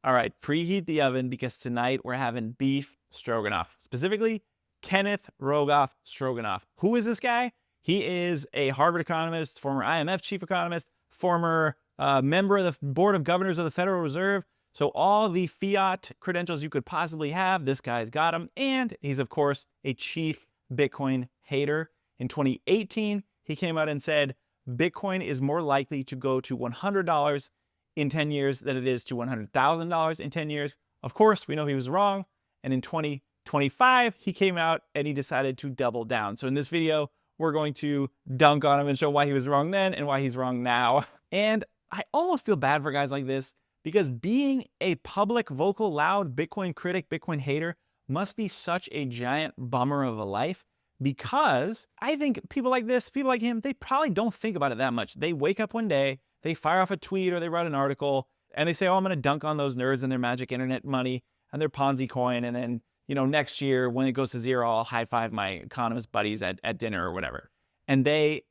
All right, preheat the oven because tonight we're having beef stroganoff. Specifically, Kenneth Rogoff stroganoff. Who is this guy? He is a Harvard economist, former IMF chief economist, former member of the board of governors of the Federal Reserve. So all the fiat credentials you could possibly have, this guy's got them. And he's, of course, a chief Bitcoin hater. In 2018, he came out and said, Bitcoin is more likely to go to $100 in 10 years than it is to $100,000 in 10 years. Of course, we know he was wrong. And in 2025, he came out and he decided to double down. So in this video, we're going to dunk on him and show why he was wrong then and why he's wrong now. And I almost feel bad for guys like this because being a public, vocal, loud Bitcoin critic, Bitcoin hater must be such a giant bummer of a life, because I think people like this, people like him, they probably don't think about it that much. They wake up one day, they fire off a tweet or they write an article and they say, oh, I'm going to dunk on those nerds and their magic internet money and their Ponzi coin. And then, you know, next year when it goes to zero, I'll high five my economist buddies at dinner or whatever. And they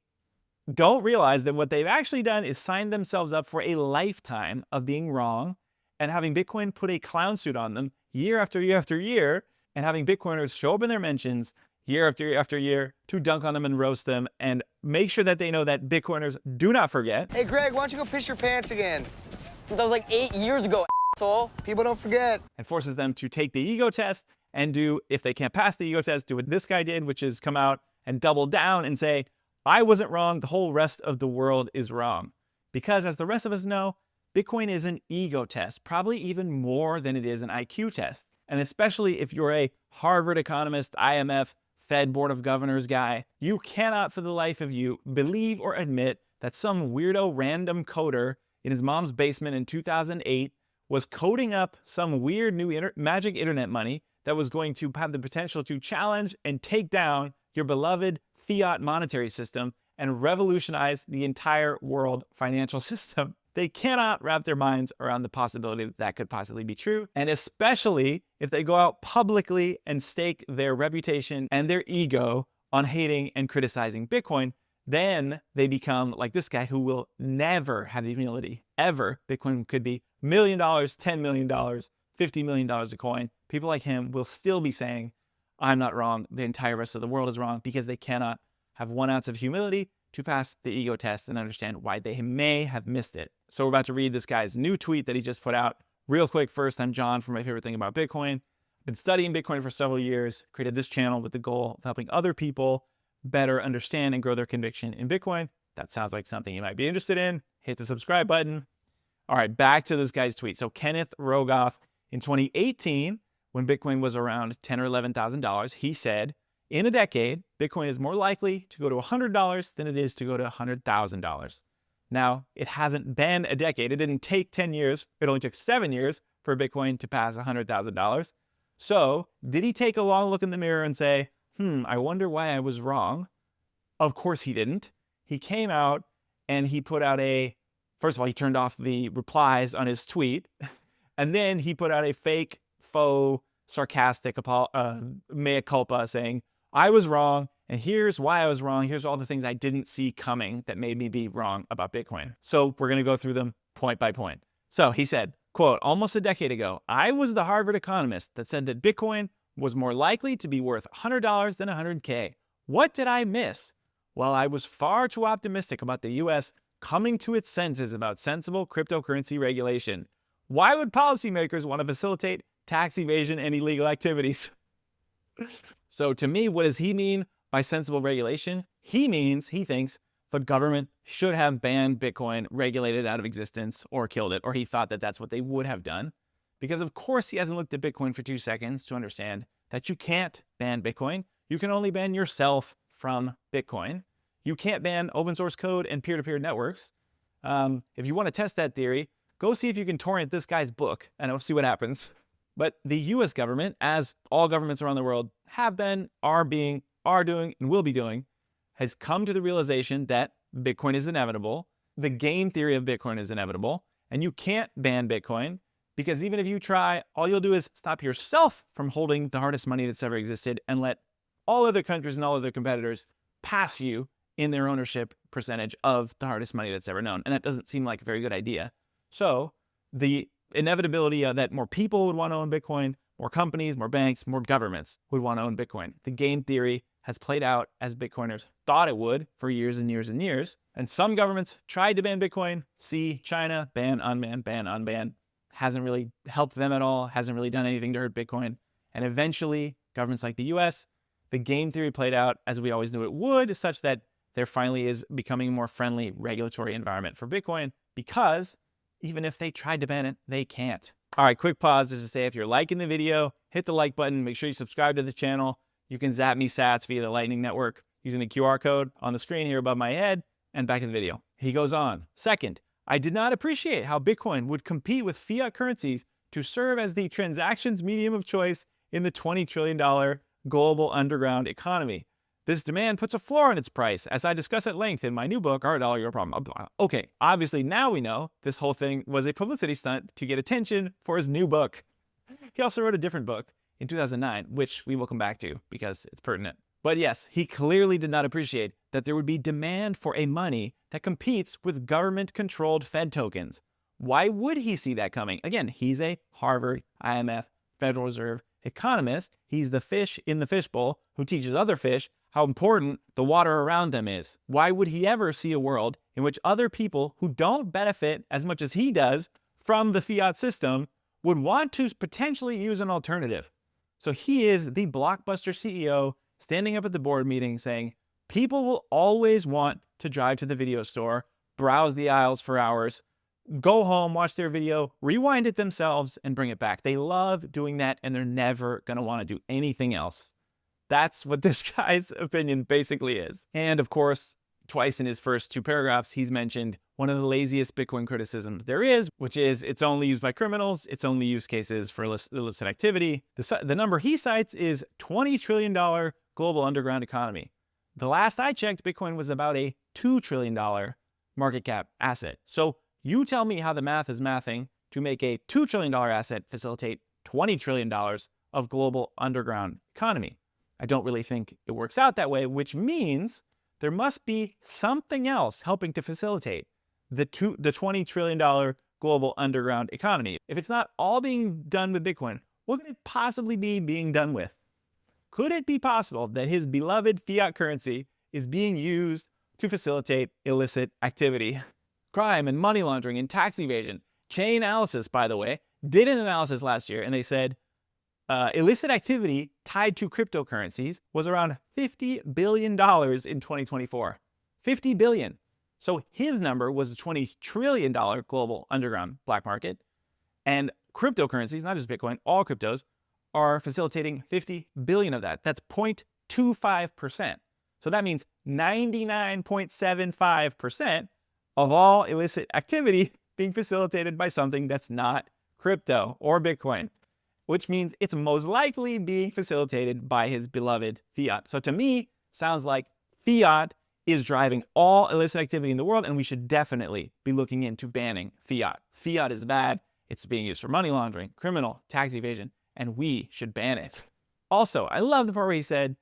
don't realize that what they've actually done is signed themselves up for a lifetime of being wrong and having Bitcoin put a clown suit on them year after year after year, and having Bitcoiners show up in their mentions year after year after year to dunk on them and roast them and make sure that they know that Bitcoiners do not forget. Hey, Greg, why don't you go piss your pants again? That was like 8 years ago, asshole. People don't forget. And forces them to take the ego test and do, if they can't pass the ego test, do what this guy did, which is come out and double down and say, I wasn't wrong, the whole rest of the world is wrong. Because as the rest of us know, Bitcoin is an ego test, probably even more than it is an IQ test. And especially if you're a Harvard economist, IMF, Fed Board of Governors guy, you cannot for the life of you believe or admit that some weirdo random coder in his mom's basement in 2008 was coding up some weird new magic internet money that was going to have the potential to challenge and take down your beloved fiat monetary system and revolutionize the entire world financial system. They cannot wrap their minds around the possibility that that could possibly be true. And especially if they go out publicly and stake their reputation and their ego on hating and criticizing Bitcoin, then they become like this guy who will never have the humility, ever. Bitcoin could be $1 million, $10 million, $50 million a coin. People like him will still be saying, I'm not wrong, the entire rest of the world is wrong, because they cannot have 1 ounce of humility to pass the ego test and understand why they may have missed it. So we're about to read this guy's new tweet that he just put out. Real quick first, I'm John from My Favorite Thing About Bitcoin. I've been studying Bitcoin for several years, created this channel with the goal of helping other people better understand and grow their conviction in Bitcoin. That sounds like something you might be interested in. Hit the subscribe button. All right, back to this guy's tweet. So Kenneth Rogoff, in 2018, when Bitcoin was around $10,000 or $11,000, he said, in a decade, Bitcoin is more likely to go to $100 than it is to go to $100,000. Now, it hasn't been a decade. It didn't take 10 years. It only took 7 years for Bitcoin to pass $100,000. So did he take a long look in the mirror and say, I wonder why I was wrong? Of course he didn't. He came out and he put out first of all, he turned off the replies on his tweet. And then he put out a fake, faux, sarcastic mea culpa saying, I was wrong, and here's why I was wrong. Here's all the things I didn't see coming that made me be wrong about Bitcoin. So we're going to go through them point by point. So he said, quote, almost a decade ago, I was the Harvard economist that said that Bitcoin was more likely to be worth $100 than $100K. What did I miss? Well, I was far too optimistic about the US coming to its senses about sensible cryptocurrency regulation. Why would policymakers want to facilitate tax evasion and illegal activities? So to me, what does he mean by sensible regulation? He thinks the government should have banned Bitcoin, regulated out of existence, or killed it, or he thought that that's what they would have done. Because of course he hasn't looked at Bitcoin for 2 seconds to understand that you can't ban Bitcoin. You can only ban yourself from Bitcoin. You can't ban open source code and peer-to-peer networks. If you want to test that theory, go see if you can torrent this guy's book and we'll see what happens. But the US government, as all governments around the world have been, are doing, and will be doing, has come to the realization that Bitcoin is inevitable. The game theory of Bitcoin is inevitable, and you can't ban Bitcoin because even if you try, all you'll do is stop yourself from holding the hardest money that's ever existed and let all other countries and all other competitors pass you in their ownership percentage of the hardest money that's ever known. And that doesn't seem like a very good idea. So the inevitability that more people would want to own Bitcoin, more companies, more banks, more governments would want to own Bitcoin. The game theory has played out as Bitcoiners thought it would for years and years and years. And some governments tried to ban Bitcoin. See China, ban, unban. Hasn't really helped them at all. Hasn't really done anything to hurt Bitcoin. And eventually, governments like the US, the game theory played out as we always knew it would, such that there finally is becoming a more friendly regulatory environment for Bitcoin, because even if they tried to ban it, they can't. All right, quick pause just to say, if you're liking the video, hit the like button. Make sure you subscribe to the channel. You can zap me sats via the Lightning Network using the QR code on the screen here above my head. And back to the video. He goes on. Second, I did not appreciate how Bitcoin would compete with fiat currencies to serve as the transactions medium of choice in the $20 trillion global underground economy. This demand puts a floor on its price, as I discuss at length in my new book, Our Dollar, Your Problem. Okay, obviously now we know this whole thing was a publicity stunt to get attention for his new book. He also wrote a different book in 2009, which we will come back to because it's pertinent. But yes, he clearly did not appreciate that there would be demand for a money that competes with government-controlled Fed tokens. Why would he see that coming? Again, he's a Harvard, IMF, Federal Reserve economist. He's the fish in the fishbowl who teaches other fish how important the water around them is. Why would he ever see a world in which other people who don't benefit as much as he does from the fiat system would want to potentially use an alternative? So he is the blockbuster CEO standing up at the board meeting saying, people will always want to drive to the video store, browse the aisles for hours, go home, watch their video, rewind it themselves, and bring it back. They love doing that, and they're never going to want to do anything else. That's what this guy's opinion basically is. And of course, twice in his first two paragraphs, he's mentioned one of the laziest Bitcoin criticisms there is, which is it's only used by criminals. It's only use cases for illicit activity. The number he cites is $20 trillion global underground economy. The last I checked, Bitcoin was about a $2 trillion market cap asset. So you tell me how the math is mathing to make a $2 trillion asset facilitate $20 trillion of global underground economy. I don't really think it works out that way, which means there must be something else helping to facilitate the $20 trillion global underground economy. If it's not all being done with Bitcoin, what could it possibly be being done with? Could it be possible that his beloved fiat currency is being used to facilitate illicit activity? Crime and money laundering and tax evasion. Chainalysis, by the way, did an analysis last year, and they said illicit activity tied to cryptocurrencies was around $50 billion in 2024. $50 billion. So his number was a $20 trillion global underground black market. And cryptocurrencies, not just Bitcoin, all cryptos, are facilitating 50 billion of that. That's 0.25%. So that means 99.75% of all illicit activity being facilitated by something that's not crypto or Bitcoin, which means it's most likely being facilitated by his beloved fiat. So to me, sounds like fiat is driving all illicit activity in the world, and we should definitely be looking into banning fiat. Fiat is bad. It's being used for money laundering, criminal, tax evasion, and we should ban it. Also, I love the part where he said,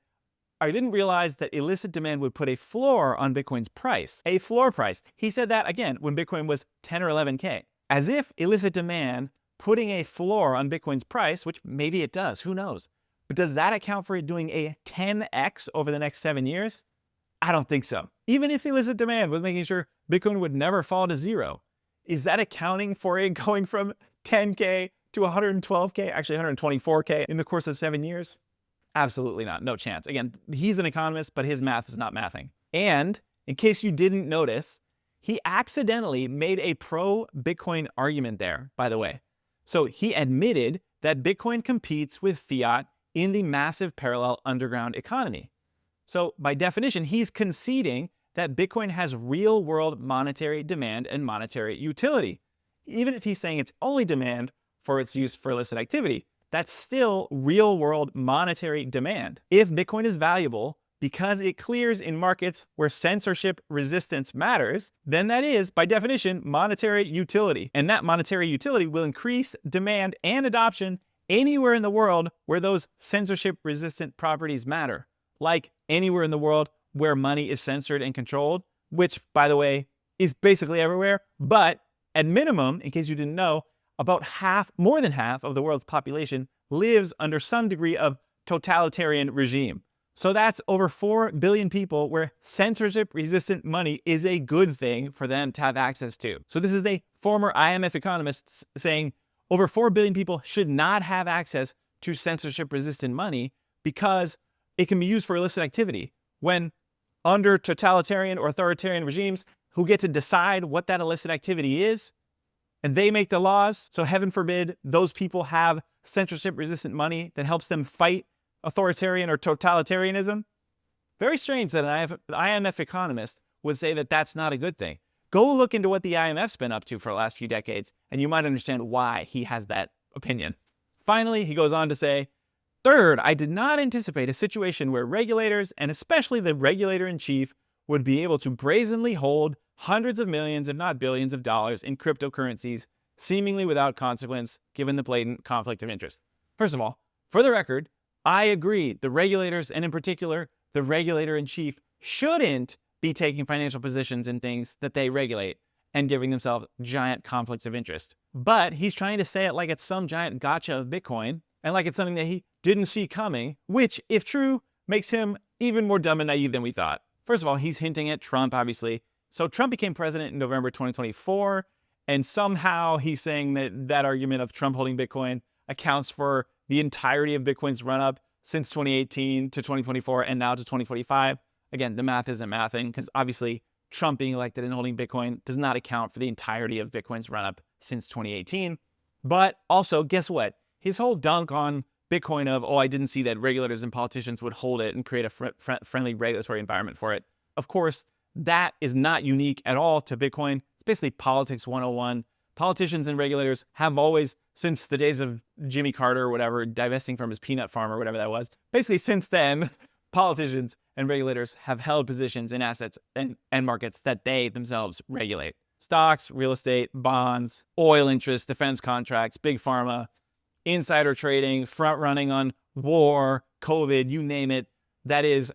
I didn't realize that illicit demand would put a floor on Bitcoin's price. A floor price. He said that, again, when Bitcoin was 10 or 11K. As if illicit demand putting a floor on Bitcoin's price, which maybe it does, who knows? But does that account for it doing a 10x over the next 7 years? I don't think so. Even if illicit demand was making sure Bitcoin would never fall to zero, is that accounting for it going from 10K to 112K, actually 124K in the course of 7 years? Absolutely not, no chance. Again, he's an economist, but his math is not mathing. And in case you didn't notice, he accidentally made a pro-Bitcoin argument there, by the way. So he admitted that Bitcoin competes with fiat in the massive parallel underground economy. So by definition, he's conceding that Bitcoin has real-world monetary demand and monetary utility. Even if he's saying it's only demand for its use for illicit activity, that's still real-world monetary demand. If Bitcoin is valuable because it clears in markets where censorship resistance matters, then that is, by definition, monetary utility. And that monetary utility will increase demand and adoption anywhere in the world where those censorship-resistant properties matter. Like anywhere in the world where money is censored and controlled, which, by the way, is basically everywhere. But at minimum, in case you didn't know, about more than half of the world's population lives under some degree of totalitarian regime. So that's over 4 billion people where censorship-resistant money is a good thing for them to have access to. So this is a former IMF economist saying over 4 billion people should not have access to censorship-resistant money because it can be used for illicit activity. When under totalitarian or authoritarian regimes who get to decide what that illicit activity is, and they make the laws, so heaven forbid those people have censorship-resistant money that helps them fight authoritarian or totalitarianism. Very strange that an IMF economist would say that that's not a good thing. Go look into what the IMF's been up to for the last few decades, and you might understand why he has that opinion. Finally, he goes on to say, third, I did not anticipate a situation where regulators, and especially the regulator-in-chief, would be able to brazenly hold hundreds of millions, if not billions of dollars in cryptocurrencies, seemingly without consequence, given the blatant conflict of interest. First of all, for the record, I agree the regulators, and in particular, the regulator-in-chief, shouldn't be taking financial positions in things that they regulate and giving themselves giant conflicts of interest. But he's trying to say it like it's some giant gotcha of Bitcoin and like it's something that he didn't see coming, which, if true, makes him even more dumb and naive than we thought. First of all, he's hinting at Trump, obviously. So Trump became president in November 2024, and somehow he's saying that that argument of Trump holding Bitcoin accounts for the entirety of Bitcoin's run-up since 2018 to 2024 and now to 2025. Again, the math isn't mathing because obviously Trump being elected and holding Bitcoin does not account for the entirety of Bitcoin's run-up since 2018. But also, guess what? His whole dunk on Bitcoin of, oh, I didn't see that regulators and politicians would hold it and create a friendly regulatory environment for it. Of course, that is not unique at all to Bitcoin. It's basically politics 101. Politicians and regulators have always, since the days of Jimmy Carter or whatever, divesting from his peanut farm or whatever that was, basically since then, politicians and regulators have held positions in assets and markets that they themselves regulate. Stocks, real estate, bonds, oil interests, defense contracts, big pharma, insider trading, front running on war, COVID, you name it. That is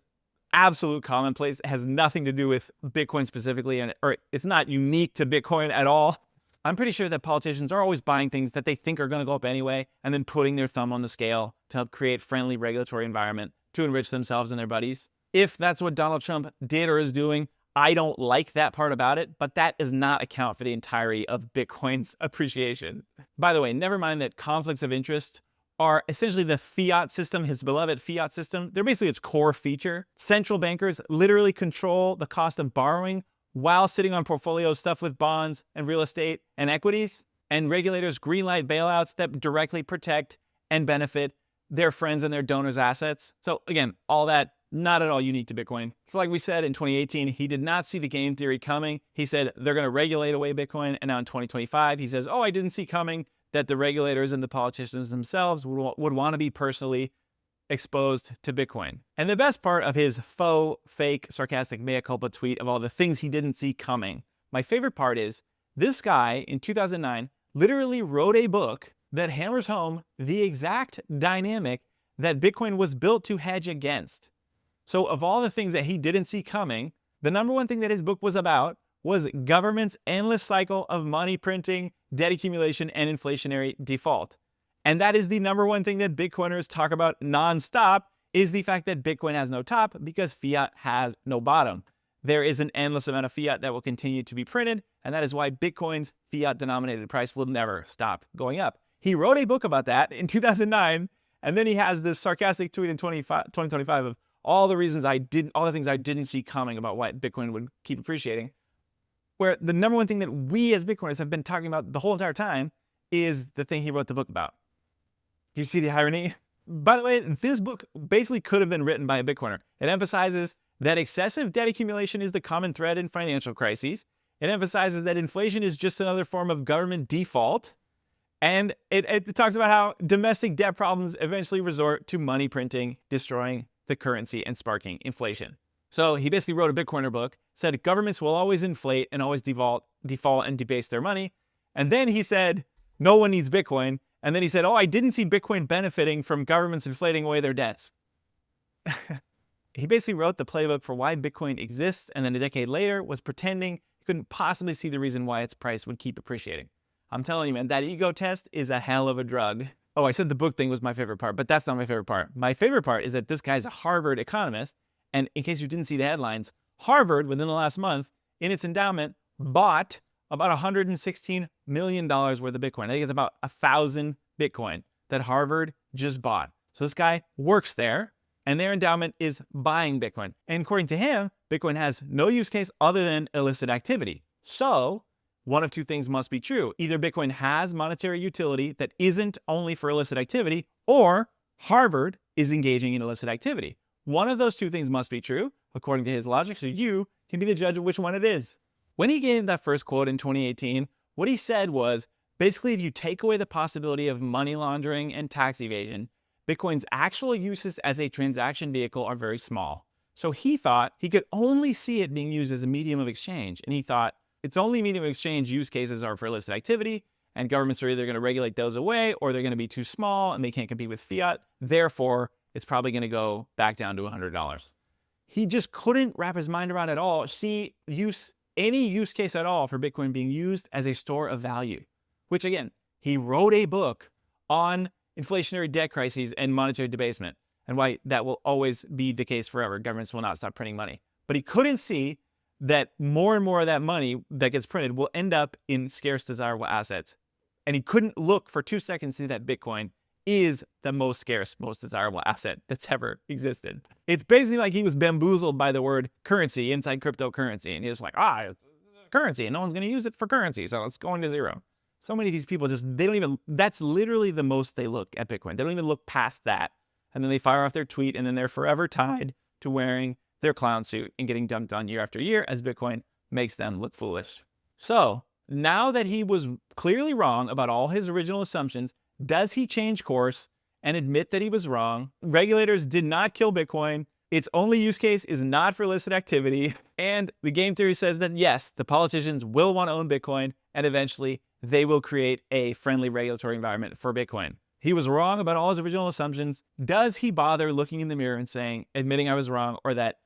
absolute commonplace. It has nothing to do with Bitcoin specifically, or it's not unique to Bitcoin at all. I'm pretty sure that politicians are always buying things that they think are going to go up anyway, and then putting their thumb on the scale to help create friendly regulatory environment to enrich themselves and their buddies. If that's what Donald Trump did or is doing, I don't like that part about it, but that does not account for the entirety of Bitcoin's appreciation. By the way, never mind that conflicts of interest are essentially the fiat system, his beloved fiat system. They're basically its core feature. Central bankers literally control the cost of borrowing while sitting on portfolios stuffed with bonds and real estate and equities. And regulators greenlight bailouts that directly protect and benefit their friends and their donors' assets. So again, all that not at all unique to Bitcoin. So like we said, in 2018, he did not see the game theory coming. He said they're going to regulate away Bitcoin. And now in 2025, he says, oh, I didn't see coming that the regulators and the politicians themselves would want to be personally exposed to Bitcoin. And the best part of his faux, fake, sarcastic mea culpa tweet of all the things he didn't see coming, my favorite part is this guy in 2009 literally wrote a book that hammers home the exact dynamic that Bitcoin was built to hedge against. So of all the things that he didn't see coming, the number one thing that his book was about was government's endless cycle of money printing, debt accumulation, and inflationary default. And that is the number one thing that Bitcoiners talk about nonstop, is the fact that Bitcoin has no top because fiat has no bottom. There is an endless amount of fiat that will continue to be printed, and that is why Bitcoin's fiat-denominated price will never stop going up. He wrote a book about that in 2009, and then he has this sarcastic tweet in 2025 of all the things I didn't see coming about why Bitcoin would keep appreciating. Where the number one thing that we as Bitcoiners have been talking about the whole entire time is the thing he wrote the book about. Do you see the irony? By the way, this book basically could have been written by a Bitcoiner. It emphasizes that excessive debt accumulation is the common thread in financial crises. It emphasizes that inflation is just another form of government default. And it talks about how domestic debt problems eventually resort to money printing, destroying the currency, and sparking inflation. So he basically wrote a Bitcoiner book, said governments will always inflate and always default and debase their money. And then he said, no one needs Bitcoin. And then he said, oh, I didn't see Bitcoin benefiting from governments inflating away their debts. He basically wrote the playbook for why Bitcoin exists, and then a decade later was pretending he couldn't possibly see the reason why its price would keep appreciating. I'm telling you, man, that ego test is a hell of a drug. Oh, I said the book thing was my favorite part, but that's not my favorite part. My favorite part is that this guy's a Harvard economist. And in case you didn't see the headlines, Harvard, within the last month, in its endowment, bought about $116 million worth of Bitcoin. I think it's about 1,000 Bitcoin that Harvard just bought. So this guy works there, and their endowment is buying Bitcoin. And according to him, Bitcoin has no use case other than illicit activity. So one of two things must be true. Either Bitcoin has monetary utility that isn't only for illicit activity, or Harvard is engaging in illicit activity. One of those two things must be true, according to his logic, so you can be the judge of which one it is. When he gave that first quote in 2018, what he said was, basically, if you take away the possibility of money laundering and tax evasion, Bitcoin's actual uses as a transaction vehicle are very small. So he thought he could only see it being used as a medium of exchange. And he thought its only medium of exchange use cases are for illicit activity, and governments are either going to regulate those away or they're going to be too small and they can't compete with fiat. Therefore, it's probably going to go back down to $100. He just couldn't wrap his mind around at all, see any use case at all for Bitcoin being used as a store of value, which again, he wrote a book on inflationary debt crises and monetary debasement and why that will always be the case forever. Governments will not stop printing money. But he couldn't see that more and more of that money that gets printed will end up in scarce, desirable assets. And he couldn't look for 2 seconds to see that Bitcoin is the most scarce, most desirable asset that's ever existed. It's basically like he was bamboozled by the word currency inside cryptocurrency. And he was like, it's currency and no one's going to use it for currency. So it's going to zero. So many of these people that's literally the most they look at Bitcoin. They don't even look past that. And then they fire off their tweet and then they're forever tied to wearing their clown suit and getting dumped on year after year as Bitcoin makes them look foolish. So now that he was clearly wrong about all his original assumptions, does he change course and admit that he was wrong? Regulators did not kill Bitcoin. Its only use case is not for illicit activity. And the game theory says that yes, the politicians will want to own Bitcoin and eventually they will create a friendly regulatory environment for Bitcoin. He was wrong about all his original assumptions. Does he bother looking in the mirror and saying, admitting I was wrong, or that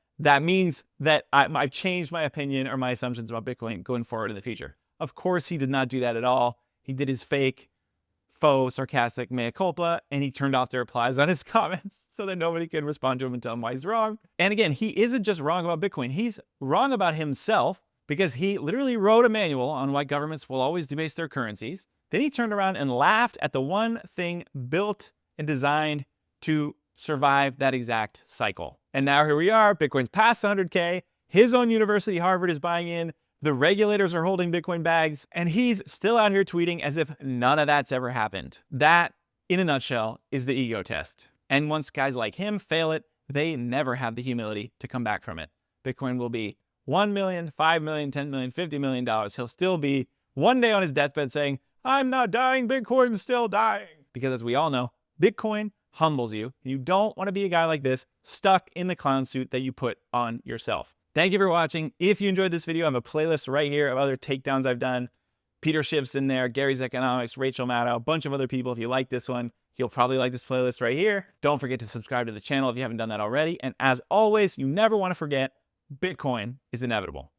means that I've changed my opinion or my assumptions about Bitcoin going forward in the future? Of course, he did not do that at all. He did his faux, sarcastic mea culpa, and he turned off the replies on his comments so that nobody can respond to him and tell him why he's wrong. And again, he isn't just wrong about Bitcoin. He's wrong about himself because he literally wrote a manual on why governments will always debase their currencies. Then he turned around and laughed at the one thing built and designed to survive that exact cycle. And now here we are, Bitcoin's past 100K, his own university, Harvard, is buying in, the regulators are holding Bitcoin bags, and he's still out here tweeting as if none of that's ever happened. That, in a nutshell, is the ego test. And once guys like him fail it, they never have the humility to come back from it. Bitcoin will be $1 million, $5 million, $10 million, $50 million. He'll still be one day on his deathbed saying, I'm not dying, Bitcoin's still dying. Because as we all know, Bitcoin humbles you. You don't want to be a guy like this stuck in the clown suit that you put on yourself. Thank you for watching. If you enjoyed this video, I have a playlist right here of other takedowns I've done. Peter Schiff's in there, Gary's Economics, Rachel Maddow, a bunch of other people. If you like this one, you'll probably like this playlist right here. Don't forget to subscribe to the channel if you haven't done that already. And as always, you never want to forget, Bitcoin is inevitable.